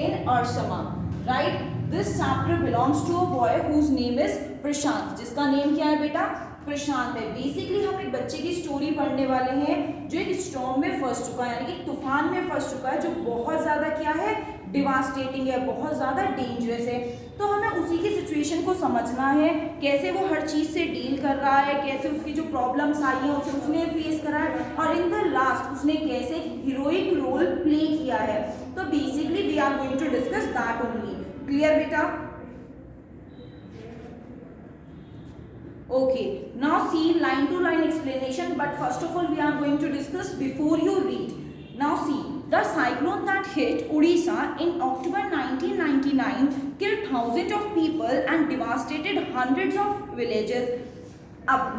in Arsama. Right? This chapter belongs to a boy whose name is प्रशांत, जिसका name क्या है बेटा? प्रशांत है। बेसिकली हम एक बच्चे की स्टोरी पढ़ने वाले हैं जो एक स्टॉर्म में फंस चुका है, यानी कि तूफान में फंस चुका है, जो बहुत ज्यादा क्या है, डिवास्टेटिंग है, बहुत ज्यादा डेंजरस है। तो हमें उसी की सिचुएशन को समझना है, कैसे वो हर चीज से डील कर रहा है, कैसे उसकी जो प्रॉब्लम्स आई है उसे उसने फेस करा है, और इन द लास्ट उसने कैसे हीरोइक रोल प्ले किया है। तो basically we are going to discuss that only. Clear बेटा? Okay, now see line to line explanation, but first of all we are going to discuss before you read. Now see, the cyclone that hit Odisha in October 1999 killed thousands of people and devastated hundreds of villages.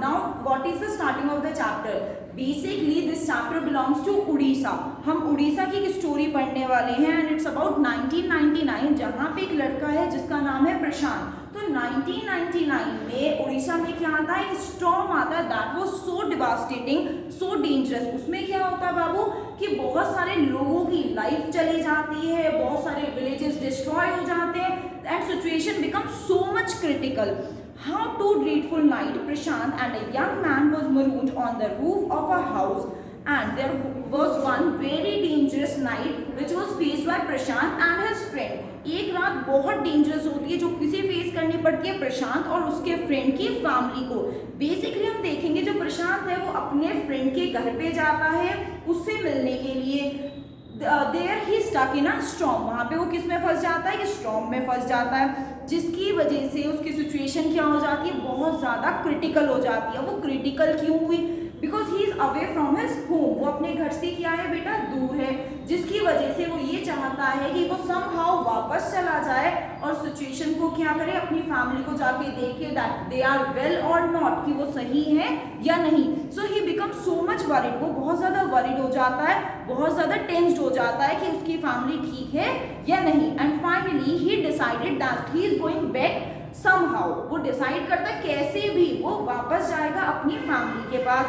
Now what is the starting of the chapter? Basically this chapter belongs to Odisha. हम उड़ीसा की एक story पढ़ने वाले हैं and it's about 1999, जहाँ पे एक लड़का है जिसका नाम है प्रशांत। तो 1999 में उड़ीसा में क्या आता है, एक स्टॉर्म आता है that was so devastating, so dangerous. उसमें क्या होता है बाबू कि बहुत सारे लोगों की लाइफ चली जाती है, बहुत सारे विलेजेस डिस्ट्रॉय हो जाते हैं and situation become so much critical. How to dreadful night, Prashant and a young man was marooned on the roof of a house, and there was one very dangerous night which was faced by Prashant and his friend. एक रात बहुत dangerous होती है जो किसे face करनी पड़ती है, प्रशांत और उसके फ्रेंड की फैमिली को. बेसिकली हम देखेंगे जो प्रशांत है वो अपने फ्रेंड के घर पे जाता है उससे मिलने के लिए. There he stuck in a storm, वहाँ पे वो किस में फंस जाता है, कि स्टॉर्म में फंस जाता है, जिसकी वजह से उसकी सिचुएशन क्या हो जाती है, बहुत ज़्यादा क्रिटिकल हो जाती है. वो क्रिटिकल क्यों हुई, because he is away from his home, वो अपने घर से क्या है बेटा, दूर है, जिसकी वजह से वो ये चाहता है कि वो समहाउ वापस चला जाए और सिचुएशन को क्या करे, अपनी फैमिली को जाके देखे दैट दे आर वेल और नॉट, कि वो सही है या नहीं. So he become so much worried, वो बहुत ज़्यादा वरीड हो जाता है, बहुत ज़्यादा टेंस्ड हो जाता है कि उसकी फैमिली ठीक है या नहीं. And finally he decided that he is going back somehow, वो डिसाइड करता है कैसे भी वो वापस जाएगा अपनी फैमिली के पास.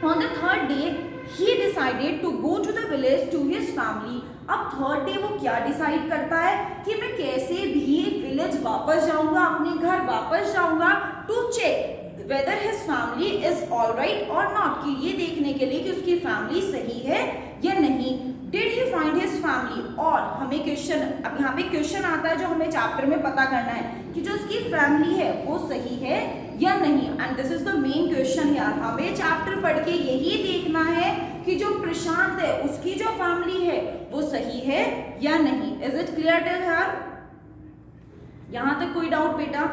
On the third day, he decided to go to the village to his family. अब थर्ड डे वो क्या डिसाइड करता है कि मैं कैसे भी विलेज वापस जाऊंगा, अपने घर वापस जाऊंगा, to check whether his family is alright और नॉट, कि ये देखने के लिए कि उसकी फैमिली सही है या नहीं. Did he find his family, और हमें क्वेश्चन, अब यहाँ पे क्वेश्चन आता है जो हमें चैप्टर में पता करना है कि जो उसकी फैमिली है वो सही है या नहीं. And this is the main question यार, हमें चैप्टर पढ़ के यही देखना है कि जो प्रशांत है उसकी जो फैमिली है वो सही है या नहीं. Is it clear till here? यहाँ तक कोई डाउट बेटा?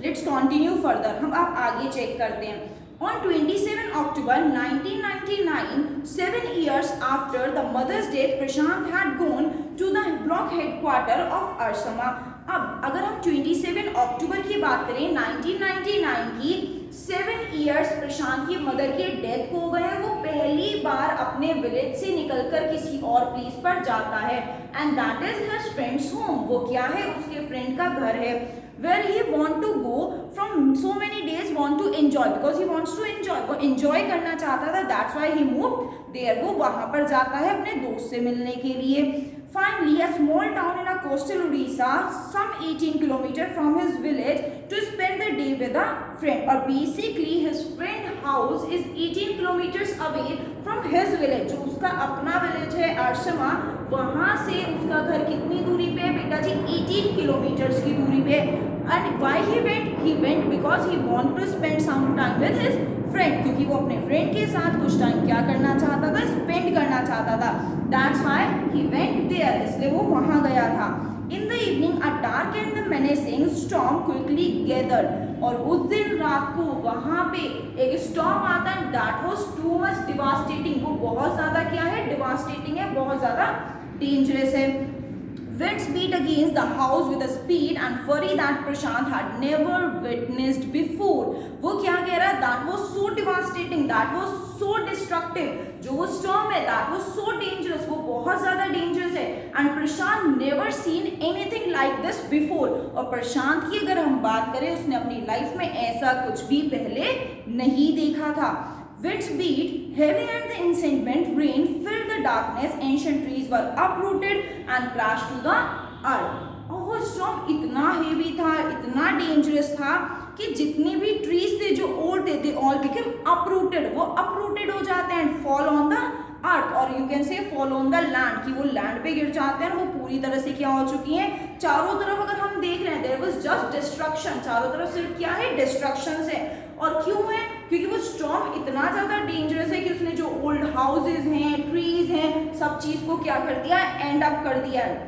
लेट्स कंटिन्यू फर्दर, हम अब आगे चेक करते हैं. On 27 October 1999, 7 years after the mother's death, Prashant had gone to the block headquarter of Arsama. अब अगर हम 27 अक्टूबर की बात करें 1999 की, 7 years प्रशांत की मदर के डेथ हो गए, वो पहली बार अपने विलेज से निकलकर किसी और प्लेस पर जाता है and that is his friends home. वो क्या है, उसके फ्रेंड का घर है, where he want to go from so many days, want to enjoy because he wants to enjoy, वो enjoy करना चाहता था, that's why he moved there. वो वहाँ पर जाता है अपने दोस्त से मिलने के लिए. Finally, a small town in a coastal Odisha, some 18 kilometers from his village, to spend the day with a friend. और basically his friend house is 18 kilometers away from his village. जो उसका अपना village है अरसमा, वहाँ से उसका घर कितनी दूरी पे है बेटा जी, 18 किलोमीटर्स की दूरी पे. And why he went? He went because he want to spend some time with his friend, क्योंकि वो अपने फ्रेंड के साथ कुछ टाइम क्या करना चाहता था, स्पेंड करना चाहता था. That's why he went there, इसलिए वो वहाँ गया था. In the evening, a dark and menacing storm quickly gathered. और उस दिन रात को वहाँ पे एक स्टॉर्म आता है, that was too much devastating. वो बहुत ज़्यादा क्या है, devastating है, बहुत ज़्यादा dangerous है. Winds beat against the house with a speed and fury that Prashant had never witnessed before. वो क्या कह रहा है, that was so devastating, that was so destructive. जो वो storm है that was so dangerous, वो बहुत ज़्यादा dangerous है. And Prashant never seen anything like this before. और प्रशांत की अगर हम बात करें, उसने अपनी लाइफ में ऐसा कुछ भी पहले नहीं देखा था. Winds beat heavy and the inclement rain filled the darkness. Ancient trees were uprooted and crashed to the अर्थ। और वो स्टॉर्म इतना हेवी था, इतना डेंजरस था कि जितने भी ट्रीज थे जो ओल्ड थे दे ऑल बिकम अपरूटेड, वो अपरूटेड हो जाते हैं and fall on the earth, और you can say fall on the land, कि वो लैंड पे गिर जाते हैं। वो पूरी तरह से क्या हो चुकी हैं, चारों तरफ अगर हम देख रहे हैं देयर वाज जस्ट डिस्ट्रक्शन, चारों तरफ सिर्फ क्या है, डिस्ट्रक्शन है। और क्यों है, क्योंकि वो स्टॉर्म इतना ज्यादा डेंजरस है कि उसने जो ओल्ड हाउसेज हैं, ट्रीज हैं, सब चीज को क्या कर दिया, एंड अप कर दिया है।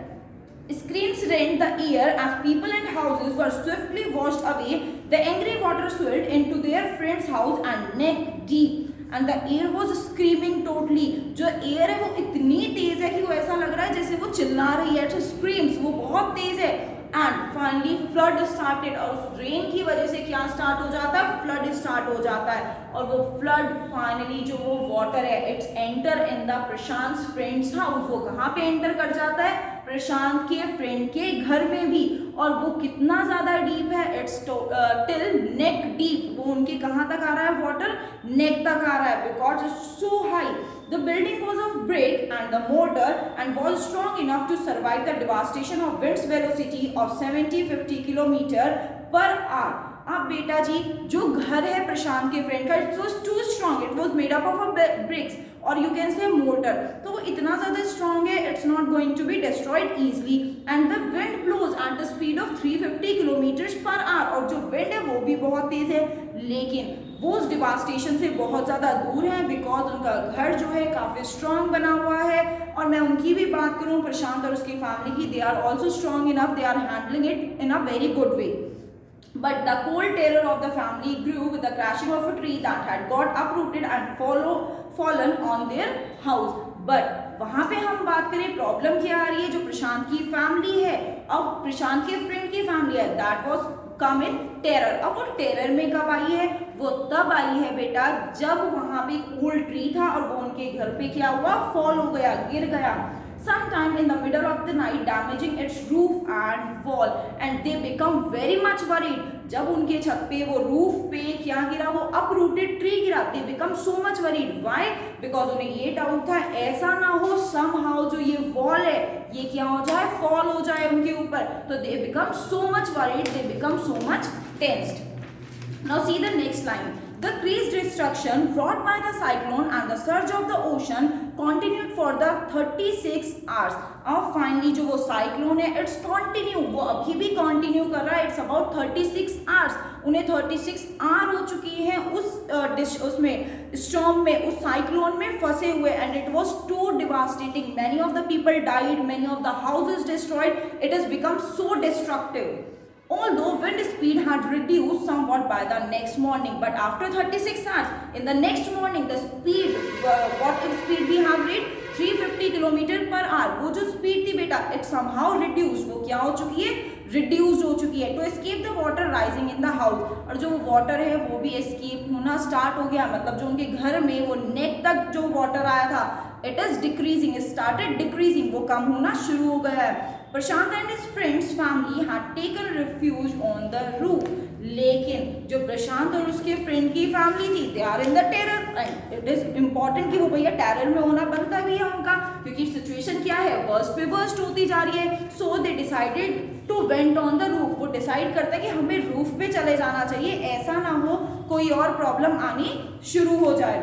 Screams rent the air as people and houses were swiftly washed away. The angry water swirled into their friend's house and neck deep. And the air was screaming totally. जो air है वो इतनी तेज है कि वो ऐसा लग रहा है जैसे वो चिल्ला रही है। तो screams वो बहुत तेज है। And finally flood started, और उस रेन की वजह से क्या स्टार्ट हो जाता है, फ्लड स्टार्ट हो जाता है। और वो फ्लड फाइनली जो वो वाटर है it's enter in the Prashant friends house, वो कहाँ पे एंटर कर जाता है, प्रशांत के फ्रेंड के घर में भी। और वो कितना ज्यादा डीप है, इट्स टिल नेक डीप, वो उनके कहाँ तक आ रहा है वाटर, नेक तक आ रहा है, because it's so high. The building was of brick and the mortar and was strong enough to survive the devastation of wind's velocity of 70-50 kilometre per our. अब बेटा जी जो घर है प्रशांत के फ्रेंड का, it was too strong, it was made up of bricks और you can say mortar, तो वो इतना ज्यादा स्ट्रॉन्ग है, it's not going to be destroyed easily. And the wind blows at the speed of 350 kilometre per hour, और जो wind है वो भी बहुत तेज है, लेकिन वो उस डिवास्टेशन से बहुत ज़्यादा दूर है, बिकॉज उनका घर जो है काफ़ी स्ट्रॉन्ग बना हुआ है। और मैं उनकी भी बात करूँ प्रशांत और उसकी फैमिली की, they are also strong enough, they are handling it in a very good way. But the cold terror of the family grew with the crashing of a tree that had got uprooted and fallen on their house. But वहाँ पे हम बात करें problem क्या आ रही है, जो प्रशांत की फैमिली है और प्रशांत के फ्रेंड की फैमिली है, that was come in terror. अब वो टेरर में कब आई है, वो तब आई है बेटा जब वहाँ पे एक ओल्ड ट्री था और वो उनके घर पे क्या हुआ, फॉल हो गया, गिर गया। Sometime in the middle of the night, damaging its roof and wall, and they become very much worried. जब उनके छत पे वो रूफ पे क्या गिरा, वो uprooted tree गिरा, they become so much worried. Why? Because उन्हें ये डाउट था ऐसा ना हो somehow जो ये वॉल है ये क्या हो जाए, फॉल हो जाए उनके ऊपर, तो they become so much worried, they become so much tensed. Now see the next line. The increased destruction brought by the cyclone and the surge of the ocean continued for the 36 hours. अब finally जो वो cyclone है it's continue, वो अभी भी continue कर रहा है, इट्स अबाउट 36 आवर्स। उन्हें 36 आवर हो चुकी हैं उसमें स्टॉर्म में, उस साइक्लोन में फंसे हुए, and it was too devastating, many of the people died, many of the houses destroyed, it has become so destructive. Although wind speed had reduced somewhat by the next morning, but after 36 hours, in the next morning, the speed, what speed we have read, 350 kilometre per our, वो जो speed थी बेटा, it somehow reduced, वो क्या हो चुकी है, reduced हो चुकी है, to escape the water rising in the house, और जो वाटर है वो भी एस्केप होना स्टार्ट हो गया, मतलब जो उनके घर में वो नेक तक जो वाटर आया था, it is decreasing, started decreasing, वो कम होना शुरू हो गया है। Prashant and his friends family had taken refuge on the roof, लेकिन जो प्रशांत और उसके फ्रेंड की फैमिली थी they are in the terror, and it is important कि वो भैया टेरर में होना बनता भी है उनका, क्योंकि सिचुएशन क्या है, वर्स्ट पे वर्स्ट होती जा रही है। So they decided to went on the roof, वो डिसाइड करता है कि हमें रूफ पे चले जाना चाहिए, ऐसा ना हो कोई और प्रॉब्लम आनी शुरू हो जाए।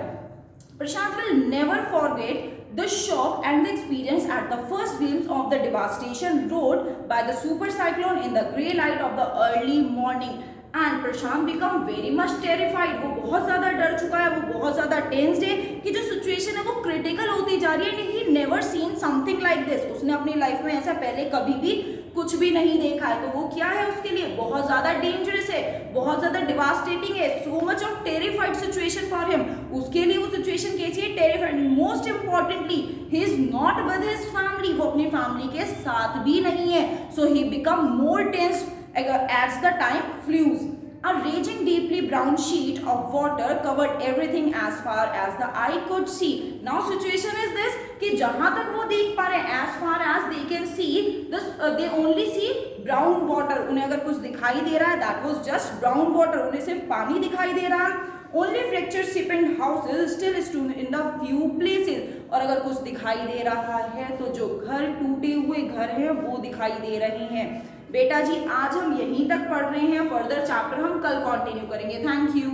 Prashant will never forget the shock and the experience at the first glimpse of the devastation wrought by the super cyclone in the grey light of the early morning, and Prashant become very much terrified, वो बहुत ज़्यादा डर चुका है, वो बहुत ज़्यादा tensed है कि जो सिचुएशन है वो क्रिटिकल होती जा रही है, he never seen something like this, उसने अपनी लाइफ में ऐसा पहले कभी भी कुछ भी नहीं देखा है, तो वो क्या है उसके लिए बहुत ज़्यादा डेंजरस है, बहुत ज़्यादा डिवास्टेटिंग है, so much of terrified situation for him, उसके लिए वो सिचुएशन कैसी है, terrified. Most importantly he is not with his family, वो अपनी फैमिली के साथ भी नहीं है, so he become more tensed as the time flews. A raging deeply brown sheet of water covered everything as far as the eye could see. Now situation is this कि जहाँ तक वो देख पा रहे हैं, as far as they can see, this they only see brown water. उन्हें अगर कुछ दिखाई दे रहा है, that was just brown water. उन्हें सिर्फ पानी दिखाई दे रहा है. Only fracture ship and houses still stood in the few places, और अगर कुछ दिखाई दे रहा है तो जो घर, टूटे हुए घर हैं वो दिखाई दे रहे हैं। बेटा जी आज हम यहीं तक पढ़ रहे हैं, फर्दर चैप्टर हम कल कंटिन्यू करेंगे। Thank you.